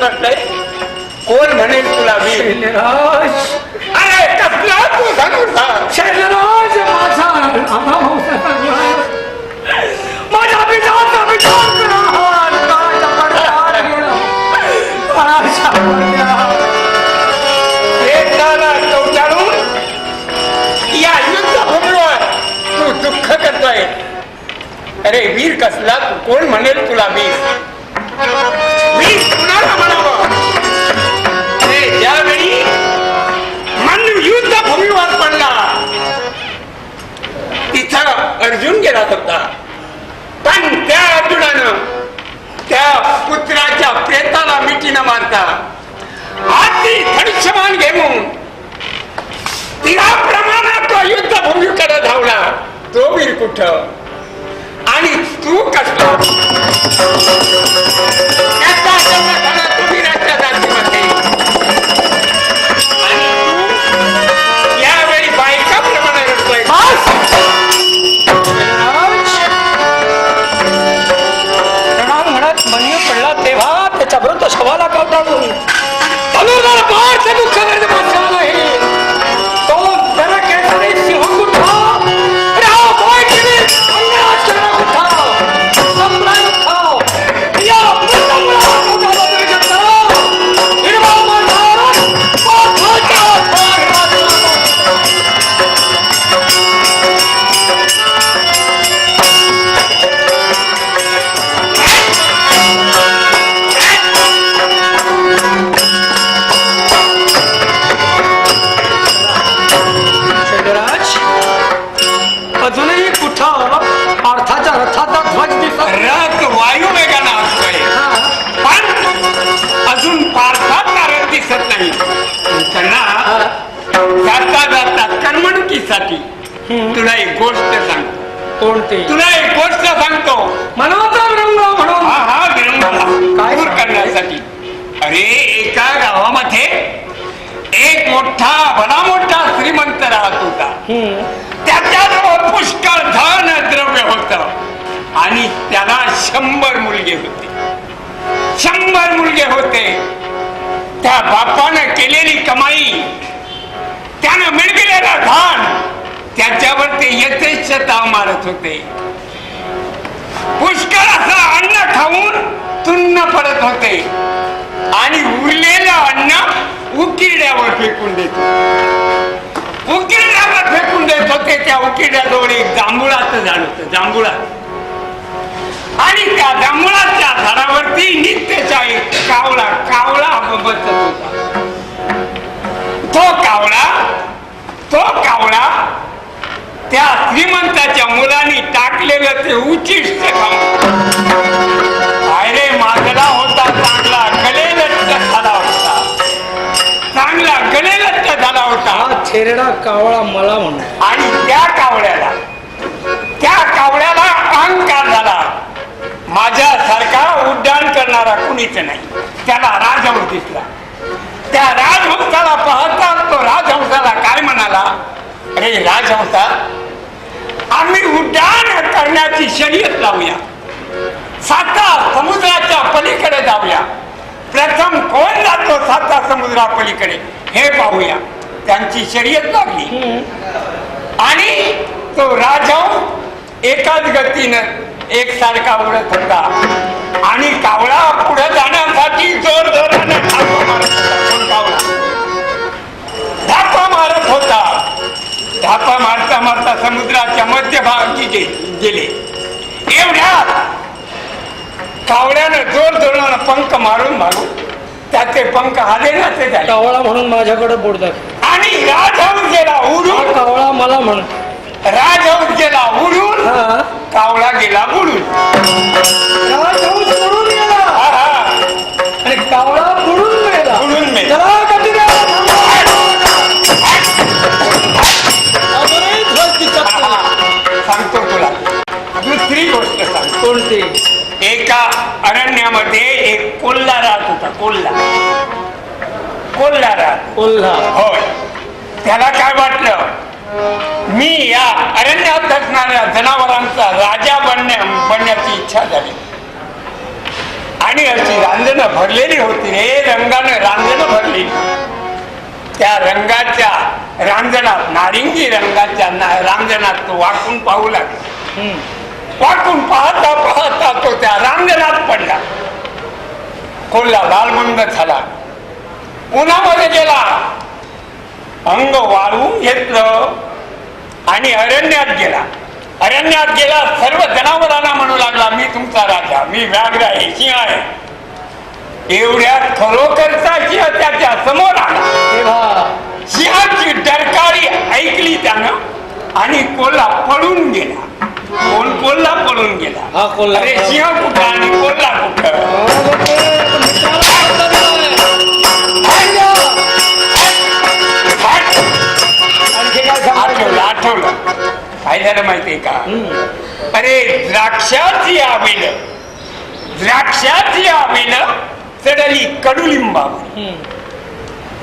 बसलाय? कोण म्हणेल तुला वीर? शैलराज, अरे कसला तू धनुर्धा? शैलराज माझा अभावसाचा गुलाब, माझ्या पिताचा विचार करा. काळाच्या पडद्याआड गेला, काळाच्या पडद्याआड. वेदनाला कवटाळून या युद्धभूमीवर तू दुःख करतोय. अरे वीर कसला तू? कोण म्हणेल तुला वीर? वीर कुणाला म्हणावं? अरे ज्यावेळी मनु युद्धभूमीवर पडला तिथं अर्जुन गेला होता, पण त्या अर्जुनानं त्या पुत्राच्या प्रेताला मिठी न मारता अति धनुष्यबाण घेऊन तिला प्रमाणात तो युद्धभूमीकडे धावला. तो वीर कुठं आणि तू कसला? त्याचा जन्म झाला वीराच्या जातीमध्ये आणि तू यावेळी बायकाप्रमाणे रडतोय. रणांगणात मन्य पडला तेव्हा त्याच्या विरुद्ध शवाला कवटाळून धनुर्धर पार्थ दुःख वेदना बसला नाही. तो दरकेसरी सिंहगुठा राव भोयगिरी अंगात गुठा सम्राट उठाव या मृतमला उठाव जगता हिरवा मंदार पार्थाच्या भागात. अजूनही कुठं पार्थाच्या रथाचा ध्वज दिसत. रथ वायू वेगाने असतोय, पण अजून पार्थाचा रथ दिसत नाही. त्यांना जाता जाता करमणुकीसाठी तुला एक गोष्ट सांगतो. कोणते? तुला एक गोष्ट सांगतो. मनाचा विरंग म्हणून. हा विरंगुळा काय दूर करण्यासाठी. अरे एका गावामध्ये एक मोठा भला मोठा श्रीमंत राहत होता. त्याच्याजवळ पुष्कळ धन द्रव्य होत आणि त्याला 100 मुलगे होते. 100 मुलगे होते. त्या बापानं केलेली कमाई, त्यानं मिळविलेलं धन, त्याच्यावर ते यथेच्छ ताव मारत होते. पुष्कळ असं अन्न खाऊन तुन्न पडत होते आणि उरलेलं अन्न उकिरड्यावर फेकून देत होते. उकिरड्यावर फेकून देत होते. त्या उकिरड्याजवळ एक जांभुळाचं झाड होतं, जांभुळा, आणि त्या जांभुळाच्या झाडावरती नित्याचा एक कावळा बसत होता. तो कावळा त्या श्रीमंताच्या मुलांनी टाकलेलं ते उचिष्ट खाऊन अरे मागला होता, चांगला गलेलट्ट झाला होता, चांगला गलेलट्ट झाला होता. हा छेरडा कावळा मला म्हणून. आणि त्या कावळ्याला अहंकार झाला. माझ्यासारखा उड्डाण करणारा कुणीच नाही. त्याला राजहंस दिसला. त्या राजहंसाला पाहता तो राजहंसाला काय म्हणाला, अरे राजहंसा, आम्ही उड्डाण करण्याची शर्यत लावूया. 7 समुद्राच्या पलीकडे जाऊया. प्रथम कोण जातो 7 समुद्रापलीकडे हे पाहूया. त्यांची शर्यत लागली आणि तो राजहंस एकाच गतीनं एकसारखा उडत होता आणि कावळा पुढे जाण्यासाठी जोर जोराने धापा मारत होता. धापा मारता मारता समुद्राच्या मध्यभागी गेले. एवढ्यात कावळ्यानं जोर जोरानं पंख मारून त्याचे पंख हालेनाचे झाले. कावळा म्हणून माझ्याकडे बोट दाखव. आणि राजहंस गेला उडून. कावळा मला म्हण. राजहंस गेला उडून, कावळा गेला बुडून. राजहंस बुडून गेला आणि कावळा बुडून गेला. बुडून मेला. चला गती द्या. सांगतो तुला दुसरी गोष्ट सांगतो. कोणती? एका अरण्यामध्ये एक कोल्हा राहत होता. कोल्हा होय. त्याला काय वाटलं, मी या अरण्यात असणाऱ्या जनावरांचा राजा बनण्याची इच्छा झाली आणि अशी रांजणं भरलेली होती रे, रंगानं रांजणं भरलेली. त्या रंगाच्या रांजणात, नारिंगी रंगाच्या रांजणात तो वाकून पाहू लागला. वाकून पाहता पाहता तो त्या रांजणात पडला. कोल्हा लालमंद झाला, उन्हामध्ये गेला, अंग वाळवून घेतलं आणि अरण्यात गेला. अरण्यात गेला, सर्व जनावरांना म्हणू लागला, मी तुमचा राजा, मी व्याघ्र आहे, सिंह आहे. एवढ्यात खरोखरचा सिंह त्याच्या समोर आला. सिंहाची डरकाळी ऐकली त्यानं आणि कोल्हा पळून गेला. कोल्हा पळून गेला. अरे सिंह कुठं आणि कोल्हा कुठं? आठवलं काय झालं माहितीये का? अरे द्राक्षाची आवेल चढली कडुलिंबावरी.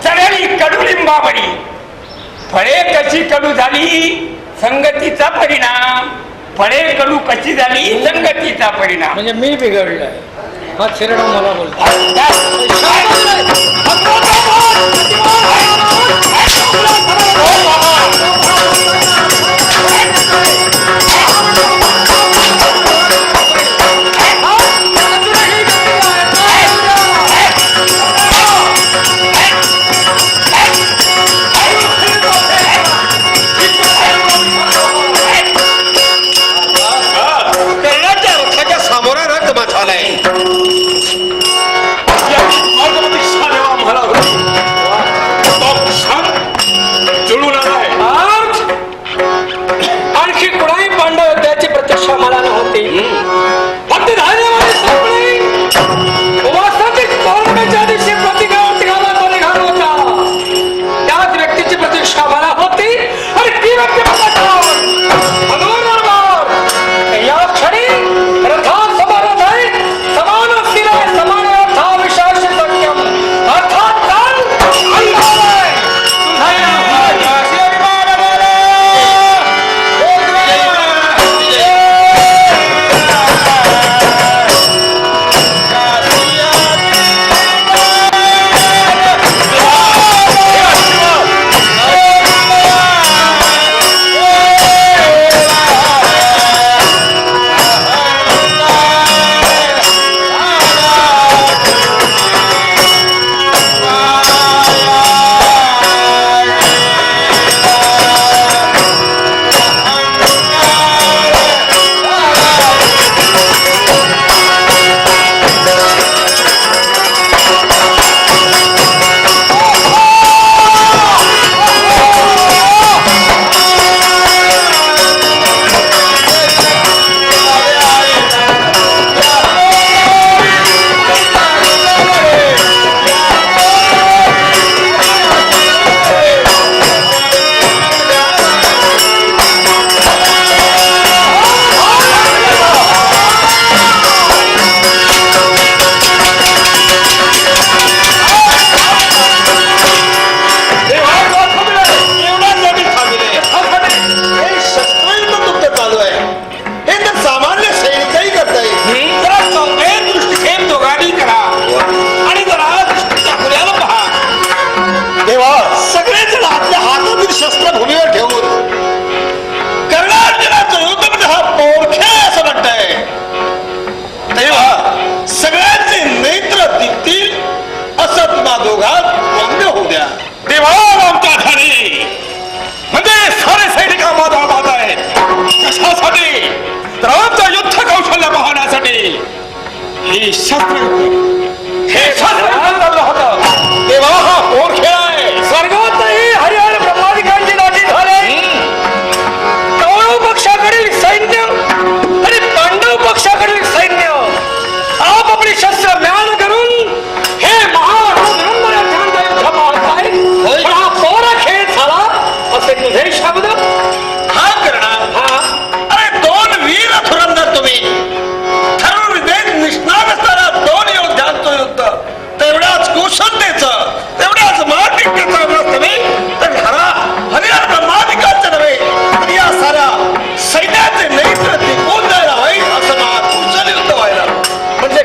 चढली कडुलिंबावरी. फळे कशी कडू झाली? संगतीचा परिणाम. फळे कडू कशी झाली? संगतीचा परिणाम. म्हणजे मी बिघडलोय. हा शिरडा मला बोलतो.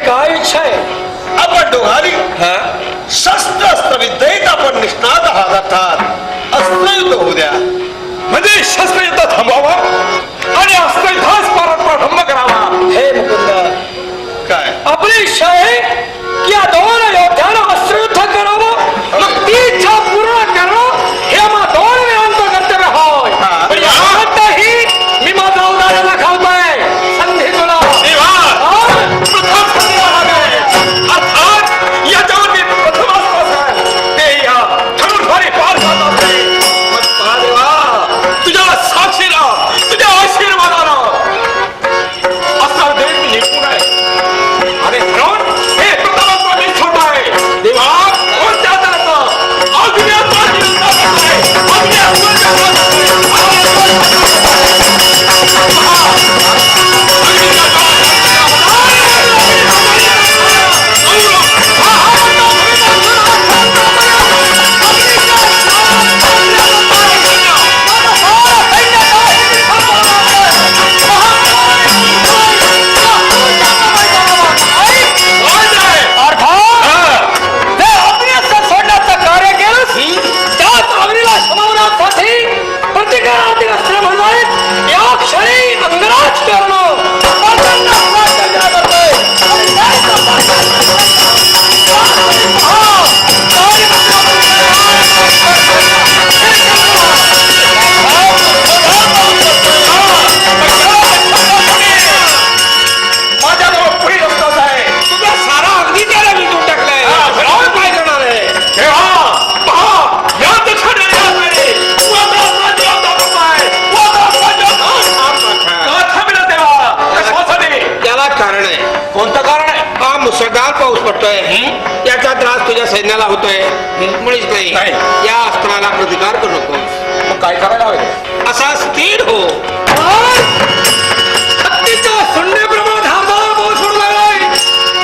काय इच्छा आहे? यज्ञाला होतोय मुळीच नाही. नाही. या अस्त्राला प्रतिकार करू नको. मग काय करायला हवे? असा स्थिर हो. हत्तीच्या सुंडीप्रमाणे धारदार बोल सोडू लागलाय.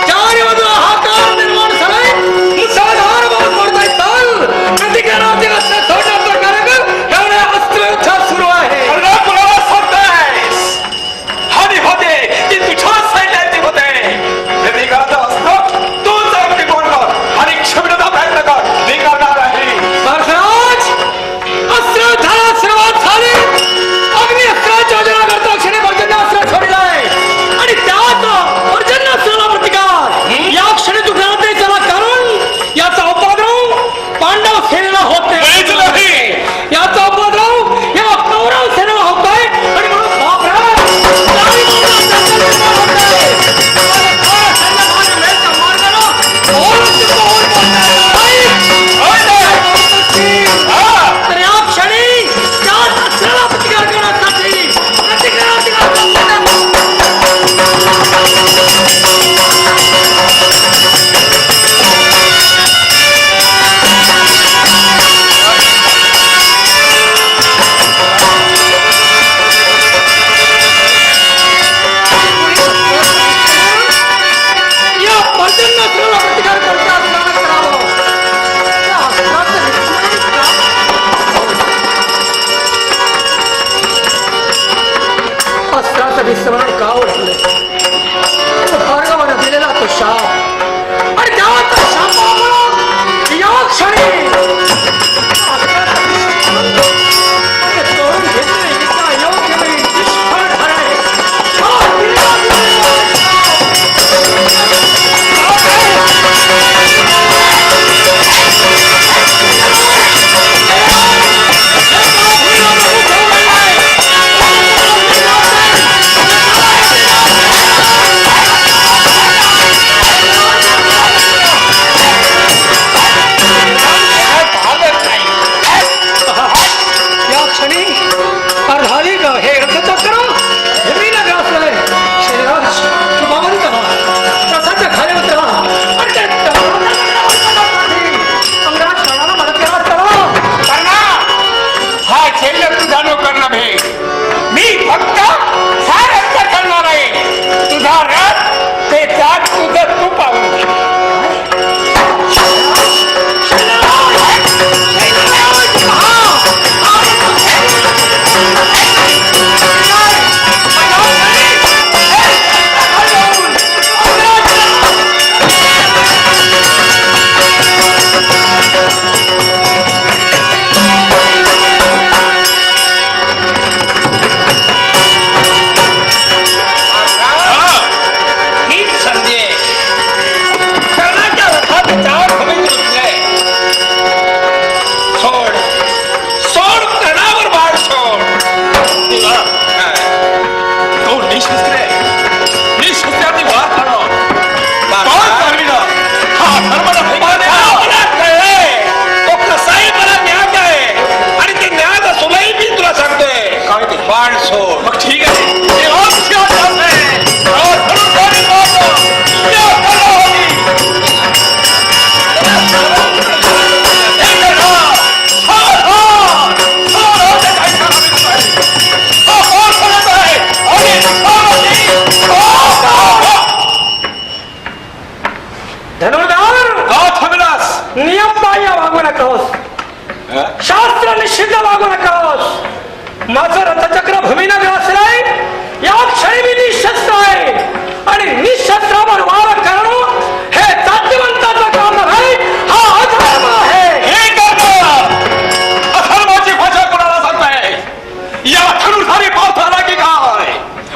चारी बाजूला हाकार निर्माण झालाय. मुसळधार बोल सोडताय. चाल प्रतिकाराचे अस्त्र सोडण्याचा कार्यक्रम एवढ्या अस्त्रयुद्धात सुरू आहे. अरे कुणाला सोडतायस? हानी होते की तुझ्या सैन्याची होते. प्रतिकाराचं असतं तू जर टिकवून कर आणि क्षमतेचा प्रयत्न कर. मी करणार आहे. महाराज अस्त्रयुद्धाला सुरुवात झाली. अग्नी अस्त्राची योजना करता क्षणी पर्जन्यास्त्र सोडलाय आणि त्यात पर्जन्यास्त्राला प्रतिकार. या क्षणी दुखणार नाही त्याला कारण याचा उपद्रव पांडव सेनेला होत मुळीच नाही. याचा उपद्रव या कौरव सेनेला होतोय आणि म्हणून बापरे, चारी बाजूला दंगल निर्माण होतोय. आणि खरं सैन्यभाग मिळायच्या मार्गानं ओरडून बोलून बोलताय. हा. तर या क्षणी त्याच अस्त्राला प्रतिकार करण्यासाठी प्रतिकाराची या पर्जन्यास्त्राला प्रतिकार करता असताना करावं. या अस्त्राचं अस्त्राचं विस्मरण का ओळखलं? भार्गवानं दिलेला तो शाप आणि त्या शापामुळं या क्षणी अस्त्राचं विस्मरण ते तोडून घेतले इतका योग्य वेळी निष्फळ ठरले. हा दिलेला काय भागत नाही. या क्षणी अर्धालिक हे रथचक्र जमिनीला ग्रासलंय. शरीरात शुभावंत रथाच्या खाली उतरा आणि ते अंगात क्षणाला मदत करा चला. कर्णा, हा शल्य तुझा नोकर नव्हे. मी फक्त सारथ्य करणार आहे. तुझा रथ ते त्यात तुझं तू पाहून घे. हीच संधी आहे. कर्णाच्या रथात चार भूमी रुतले. सोड सोड कर्णावर बाण सोड. तुला तो निशस्त्र आहे. निशस्त्राची वार करो. बाबा, बाण चालविलं. हा धर्माला मला कळलंय. तो कसाही मला न्याय आहे आणि ते न्याय असूनही मी तुला सांगतोय काय ते? बाण सोड. मग ठीक आहे. हे औषध आहे. धरून कोणी मारलं? या कर्णा होती. हे कर्णा, सोड हा. सोड हा ते काही करावे नाही. हा कोण करत आहे? आणि सोड होती. धनुर्धर का थांबलास? नियम बाह्य वागू नकोस. शास्त्र निषिद्ध वागू नकोस. माझं रथचक्र भूमीनं ग्रासलंय. या क्षणी मी निशस्त्र आहे आणि निशस्त्रावर वार करणं हे जातीवंताचं काम नाही. हा अधर्म आहे. हे कर्णा, अधर्माची भाषा कोणाला सांगताय? या धनुर्धारी पावसाला की काय?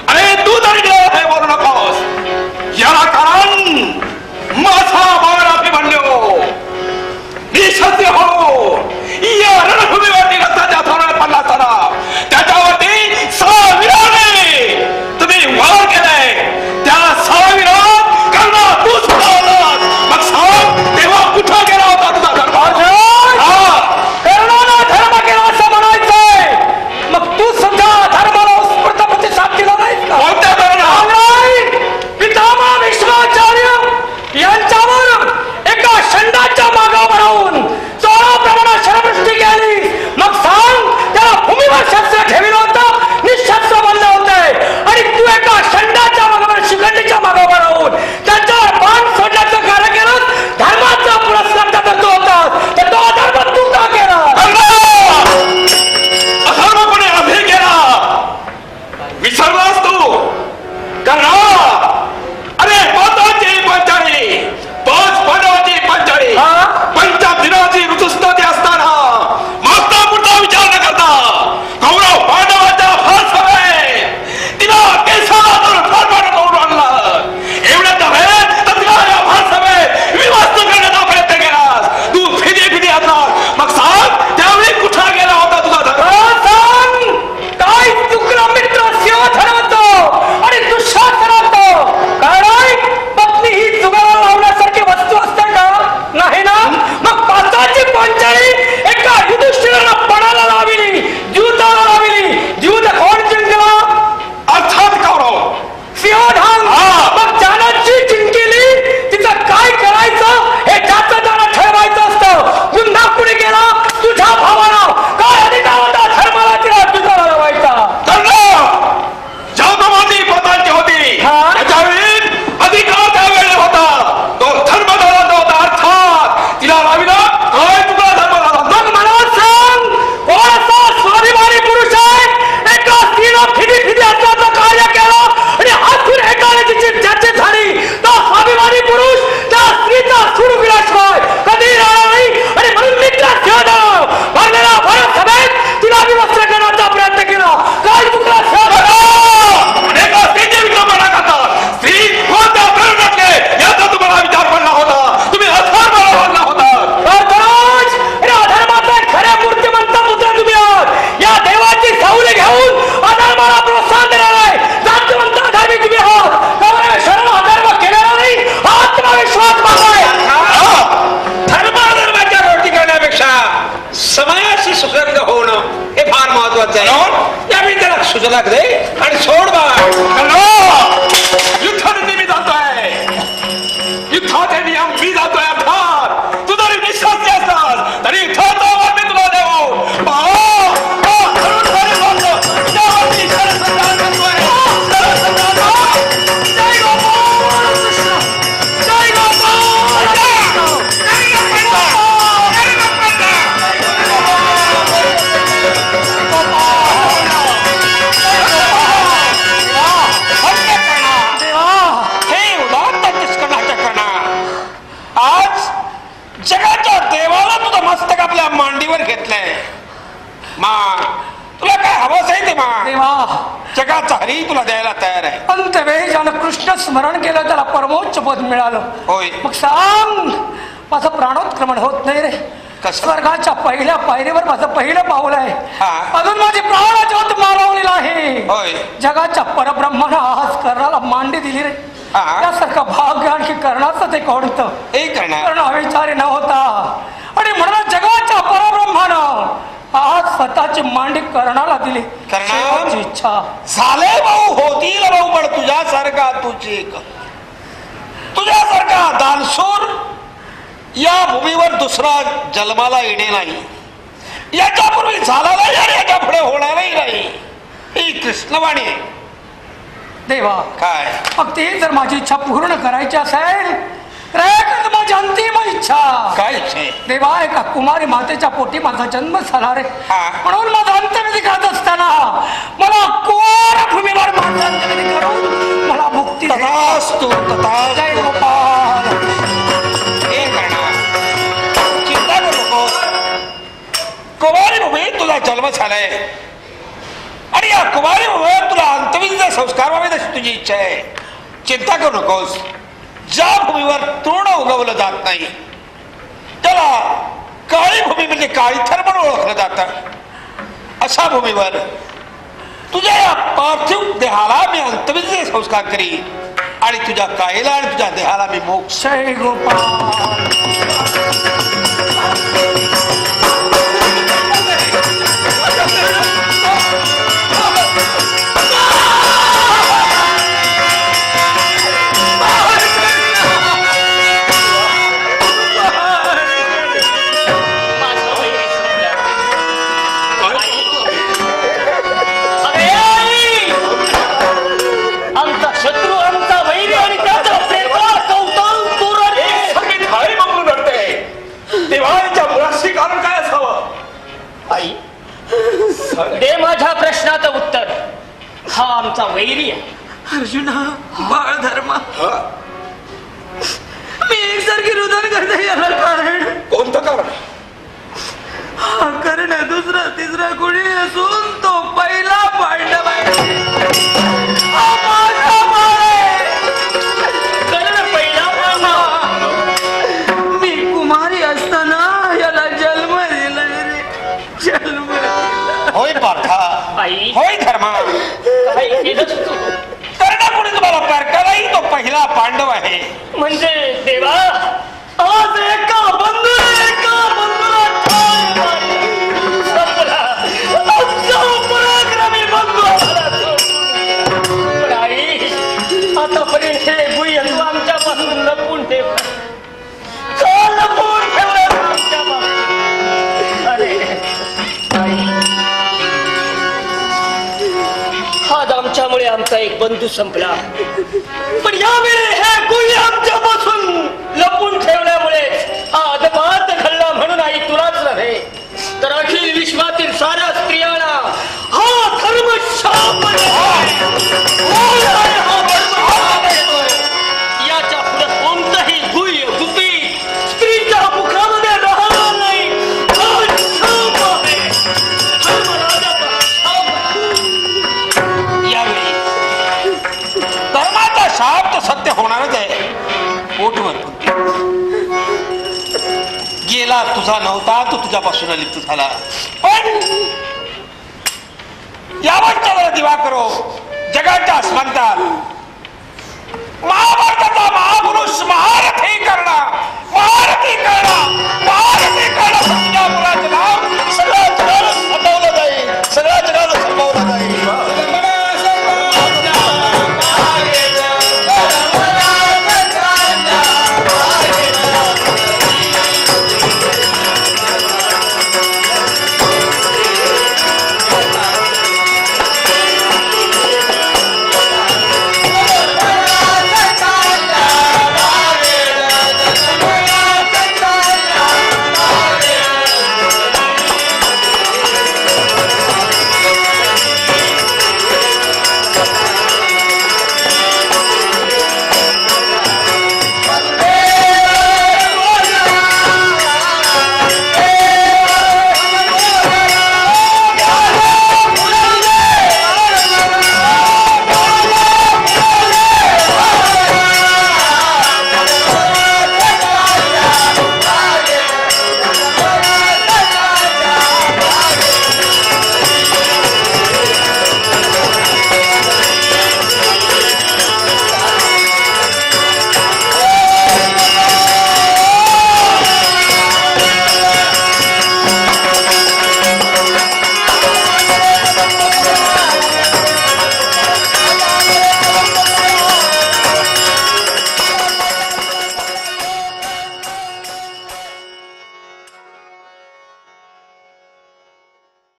अरे तू तरी हे बोलू नकोस. याला कारण माझा बाळ अभिमन्यू. निशस्त्र हो. या रणभूमीवरती रथाच्या थोरात पडला असताना त्याच्यावर अर्जुनाक दे आणि सोड बाळ. युद्धाने मी जातोय, युद्धाचे नियम मी जातोय. अर्थात तू जरी निश्वासी असतास तरी युद्धाचा वर मी तुला देऊ. जगाच्या देवाला तुझं मस्तक आपल्या मांडीवर घेतलंय. मग तुला काय हवंच आहे ते मग देवा, जगाचा हरी तुला द्यायला तयार आहे. अंतवेळी ज्यानं कृष्ण स्मरण केलं त्याला परमोच्च पद मिळालं. होय. मग सांग, माझं प्राणोत्क्रमण होत नाही रे. कसं? स्वर्गाच्या पहिल्या पायरीवर माझं पहिलं पाऊल आहे. हा. अजून माझी प्राणज्योत मालवलेला आहे. होय. जगाच्या परब्रह्मानं आज कर्णाला मांडी दिली रे. हा. त्यासारखं भाग्य आणखी कर्णाचं ते कोणतं? हे करणार कर्ण अविचारी नव्हता आणि म्हणून जगाच्या परब्रह्मानं आज स्वतःची मांडी कर्णाला दिली. कर्णा? शेवटची इच्छा झाले भाऊ, होतील भाऊ, पण तुझ्यासारखा तुझी तुझ्यासारखा दानशूर या भूमीवर दुसरा जन्माला येणे नाही. याच्यापूर्वी झाला नाही आणि याच्या पुढे होणारही नाही. ही कृष्णवाणी आहे. देवा, काय मग ती जर माझी इच्छा पूर्ण करायची असेल तर एकच माझी अंतिम इच्छा. काय इच्छा आहे? देवा, एका कुमारी मातेच्या पोटी माझा जन्म झाला रे. हा. म्हणून माझा अंत्यविधी करत असताना मला कुवार भूमीवर माझा अंत्यविधी करून मला मुक्ती दे. तथास्तु, तथास्तु. जय गोपाल. हे करणार चिंता करू नकोस. कुमारी भूमीत तुझा जन्म झालाय आणि या कुमारी भूमीवर तुला अंतविधीचे संस्कार व्हावे अशी तुझी इच्छा आहे. चिंता करू नकोस. ज्या भूमीवर तृण उगवलं जात नाही त्याला काळी भूमी म्हणजे काळीथर म्हणून ओळखलं जातं. अशा भूमीवर तुझ्या या पार्थिव देहाला मी अंतविधीचे संस्कार करीन आणि तुझ्या काळीला आणि तुझ्या देहाला मी मोक्ष. जय गोपाल. दे माझ्या प्रश्नाचं उत्तर. हा आमचा वैरी आहे. अर्जुना, बाळ धर्मा, मी एकसारखी रुदन करते याला कारण कोणतं कारण? हा कर्ण दुसरा तिसरा कोणी असून तो पहिला पांडव आहे. हा माझा बाळ आहे. कर्ण पहिला पांडव. मी कुमारी असताना याला जन्म दिलाय रे. जन्म दिला. होय पार्था, आई, होय धर्मा. काय केलंस तू? कर्ण कोणी तुम्हाला परकालाही तो पहिला पांडव आहे. म्हणजे देवा, आज एका बंधूला ठार मारली. संपला. आमचा पराक्रमी बंधू आम्हाला सोडून. पण आई, आतापर्यंत हे गुह्य तू आमच्यापासून लपून ठेव. का लपून ठेवलं आमच्यापासून? अरे आई, आज आमच्यामुळे आमचा एक बंधू संपला. पण यावेळी हे गुह्य आमच्यापासून लपून ठेवल्यामुळे हा अदपात घडला. म्हणून आई तुलाच नव्हे तर अखिल विश्वातील साऱ्या स्त्रियांना हा धर्म शाप याच्या पुढे कोणताही गुह्य गुपित स्त्रीच्या मुखामध्ये राहणार नाही. हा शाप आहे. धर्मराजाचा शाप आहे. यावेळी धर्माचा शाप तर सत्य होणारच आहे. पोटवर गेला तुझा नव्हता, तो तुझ्यापासून लिप्त झाला. पण यावरच्या जरा दिवा करो. जगाच्या आसमंतात महाभारताचा महापुरुष महारथी कर्ण